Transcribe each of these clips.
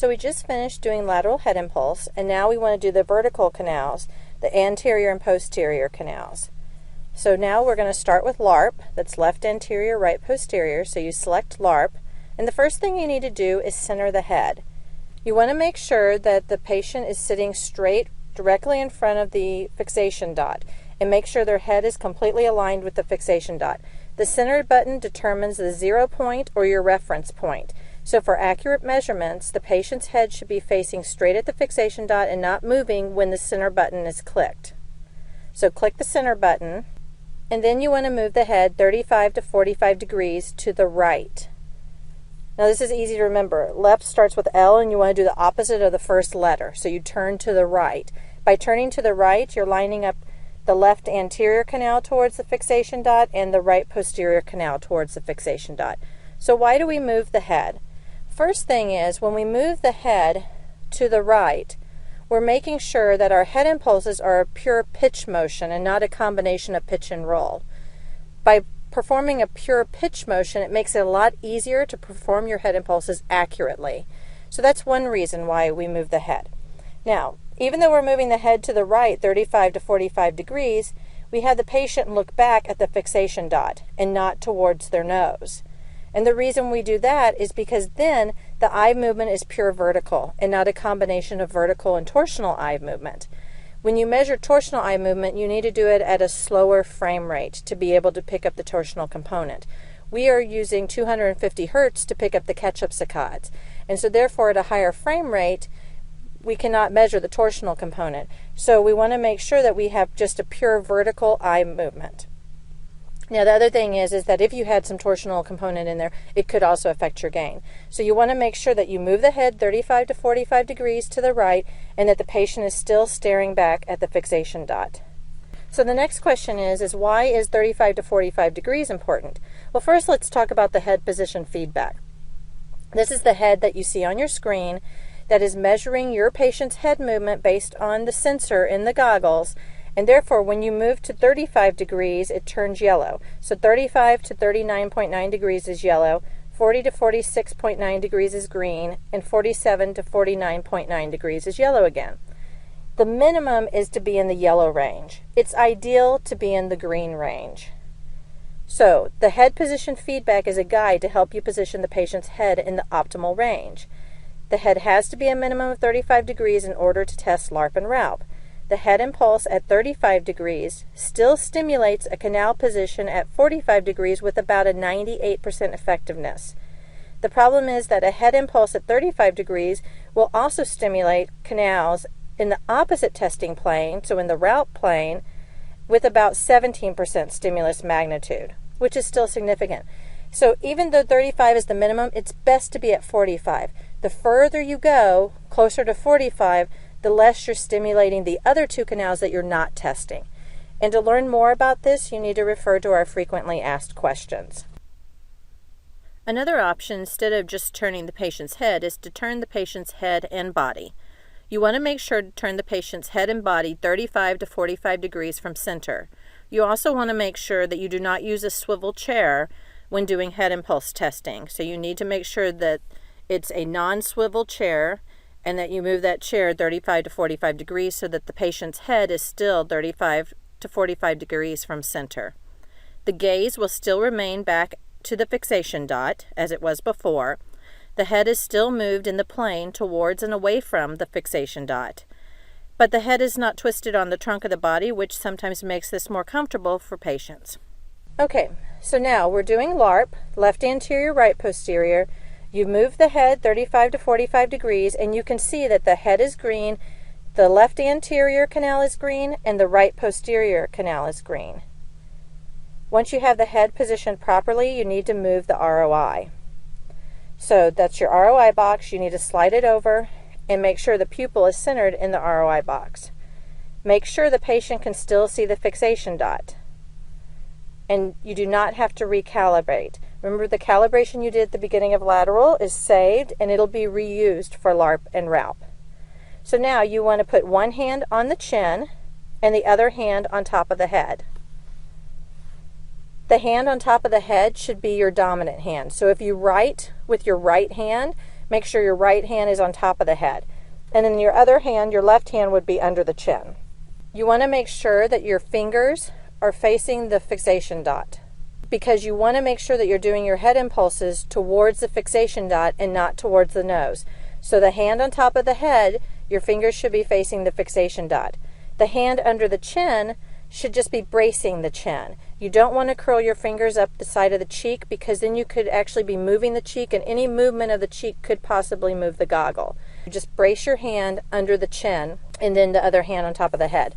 So we just finished doing lateral head impulse, and now we want to do the vertical canals, the anterior and posterior canals. So now we're going to start with LARP, that's left anterior, right posterior. So you select LARP, and the first thing you need to do is center the head. You want to make sure that the patient is sitting straight directly in front of the fixation dot, and make sure their head is completely aligned with the fixation dot. The center button determines the 0 point or your reference point. So for accurate measurements, the patient's head should be facing straight at the fixation dot and not moving when the center button is clicked. So click the center button, and then you want to move the head 35 to 45 degrees to the right. Now this is easy to remember. Left starts with L, and you want to do the opposite of the first letter. So you turn to the right. By turning to the right, you're lining up the left anterior canal towards the fixation dot and the right posterior canal towards the fixation dot. So why do we move the head? First thing is, when we move the head to the right, we're making sure that our head impulses are a pure pitch motion and not a combination of pitch and roll. By performing a pure pitch motion, it makes it a lot easier to perform your head impulses accurately. So that's one reason why we move the head. Now, even though we're moving the head to the right 35 to 45 degrees, we have the patient look back at the fixation dot and not towards their nose. And the reason we do that is because then the eye movement is pure vertical and not a combination of vertical and torsional eye movement. When you measure torsional eye movement, you need to do it at a slower frame rate to be able to pick up the torsional component. We are using 250 Hertz to pick up the catch-up saccades. And so therefore at a higher frame rate, we cannot measure the torsional component. So we want to make sure that we have just a pure vertical eye movement. Now the other thing is that if you had some torsional component in there, it could also affect your gain. So you want to make sure that you move the head 35 to 45 degrees to the right and that the patient is still staring back at the fixation dot. So the next question is why is 35 to 45 degrees important? Well, first let's talk about the head position feedback. This is the head that you see on your screen that is measuring your patient's head movement based on the sensor in the goggles. And therefore, when you move to 35 degrees, it turns yellow. So 35 to 39.9 degrees is yellow, 40 to 46.9 degrees is green, and 47 to 49.9 degrees is yellow again. The minimum is to be in the yellow range. It's ideal to be in the green range. So the head position feedback is a guide to help you position the patient's head in the optimal range. The head has to be a minimum of 35 degrees in order to test LARP and RALP. The head impulse at 35 degrees still stimulates a canal position at 45 degrees with about a 98% effectiveness. The problem is that a head impulse at 35 degrees will also stimulate canals in the opposite testing plane, so in the RALP plane, with about 17% stimulus magnitude, which is still significant. So even though 35 is the minimum, it's best to be at 45. The further you go, closer to 45, the less you're stimulating the other two canals that you're not testing. And to learn more about this, you need to refer to our frequently asked questions. Another option, instead of just turning the patient's head, is to turn the patient's head and body. You want to make sure to turn the patient's head and body 35 to 45 degrees from center. You also want to make sure that you do not use a swivel chair when doing head impulse testing. So you need to make sure that it's a non-swivel chair and that you move that chair 35 to 45 degrees so that the patient's head is still 35 to 45 degrees from center. The gaze will still remain back to the fixation dot as it was before. The head is still moved in the plane towards and away from the fixation dot. But the head is not twisted on the trunk of the body, which sometimes makes this more comfortable for patients. Okay, so now we're doing LARP, left anterior, right posterior. You move the head 35 to 45 degrees, and you can see that the head is green, the left anterior canal is green, and the right posterior canal is green. Once you have the head positioned properly, you need to move the ROI. So that's your ROI box. You need to slide it over and make sure the pupil is centered in the ROI box. Make sure the patient can still see the fixation dot. And you do not have to recalibrate. Remember, the calibration you did at the beginning of lateral is saved and it'll be reused for LARP and RALP. So now you want to put one hand on the chin and the other hand on top of the head. The hand on top of the head should be your dominant hand. So if you write with your right hand, make sure your right hand is on top of the head. And then your other hand, your left hand, would be under the chin. You want to make sure that your fingers are facing the fixation dot, because you want to make sure that you're doing your head impulses towards the fixation dot and not towards the nose. So the hand on top of the head, your fingers should be facing the fixation dot. The hand under the chin should just be bracing the chin. You don't want to curl your fingers up the side of the cheek, because then you could actually be moving the cheek, and any movement of the cheek could possibly move the goggle. You just brace your hand under the chin and then the other hand on top of the head.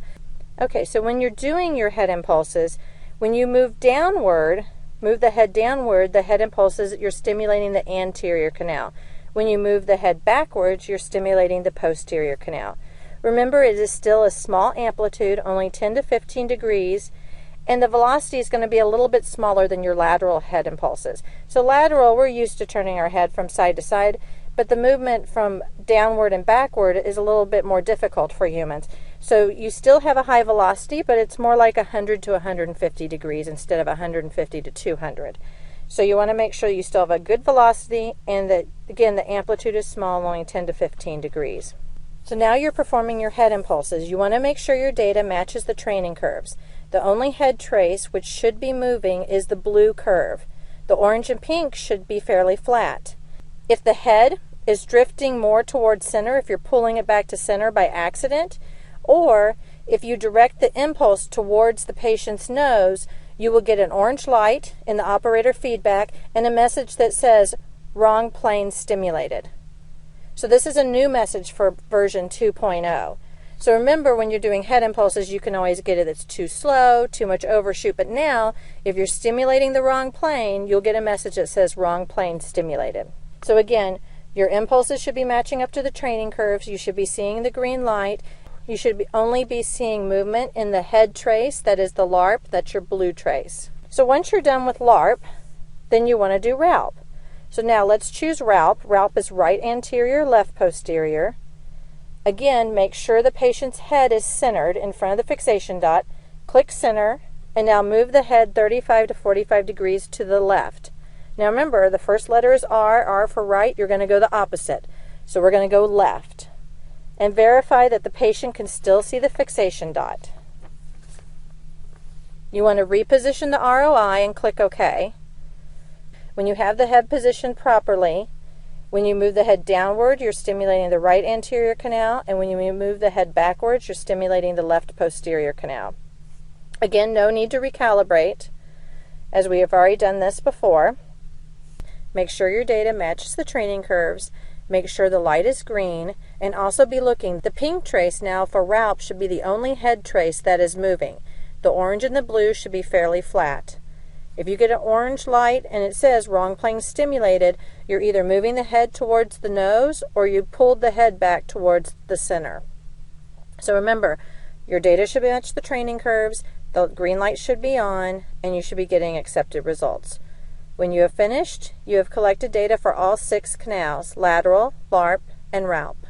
Okay, so when you're doing your head impulses, when you move downward, move the head downward, the head impulses, you're stimulating the anterior canal. When you move the head backwards, you're stimulating the posterior canal. Remember, it is still a small amplitude, only 10 to 15 degrees, and the velocity is going to be a little bit smaller than your lateral head impulses. So lateral, we're used to turning our head from side to side, but the movement from downward and backward is a little bit more difficult for humans. So you still have a high velocity, but it's more like 100 to 150 degrees instead of 150 to 200. So you want to make sure you still have a good velocity, and that, again, the amplitude is small, only 10 to 15 degrees. So now you're performing your head impulses. You want to make sure your data matches the training curves. The only head trace which should be moving is the blue curve. The orange and pink should be fairly flat. If the head is drifting more towards center, if you're pulling it back to center by accident, or if you direct the impulse towards the patient's nose, you will get an orange light in the operator feedback and a message that says wrong plane stimulated. So this is a new message for version 2.0. So remember, when you're doing head impulses, you can always get it that's too slow, too much overshoot, but now if you're stimulating the wrong plane, you'll get a message that says wrong plane stimulated. So again, your impulses should be matching up to the training curves. You should be seeing the green light. You should only be seeing movement in the head trace, that is the LARP, that's your blue trace. So once you're done with LARP, then you want to do RALP. So now let's choose RALP. RALP is right anterior, left posterior. Again, make sure the patient's head is centered in front of the fixation dot. Click center, and now move the head 35 to 45 degrees to the left. Now remember, the first letter is R. R for right. You're going to go the opposite. So we're going to go left. And verify that the patient can still see the fixation dot. You want to reposition the ROI and click OK. When you have the head positioned properly, when you move the head downward, you're stimulating the right anterior canal, and when you move the head backwards, you're stimulating the left posterior canal. Again, no need to recalibrate, as we have already done this before. Make sure your data matches the training curves. Make sure the light is green, and also be looking. The pink trace now for RALP should be the only head trace that is moving. The orange and the blue should be fairly flat. If you get an orange light and it says wrong plane stimulated, you're either moving the head towards the nose or you pulled the head back towards the center. So remember, your data should match the training curves, the green light should be on, and you should be getting accepted results. When you have finished, you have collected data for all 6 canals, lateral, LARP, and RALP.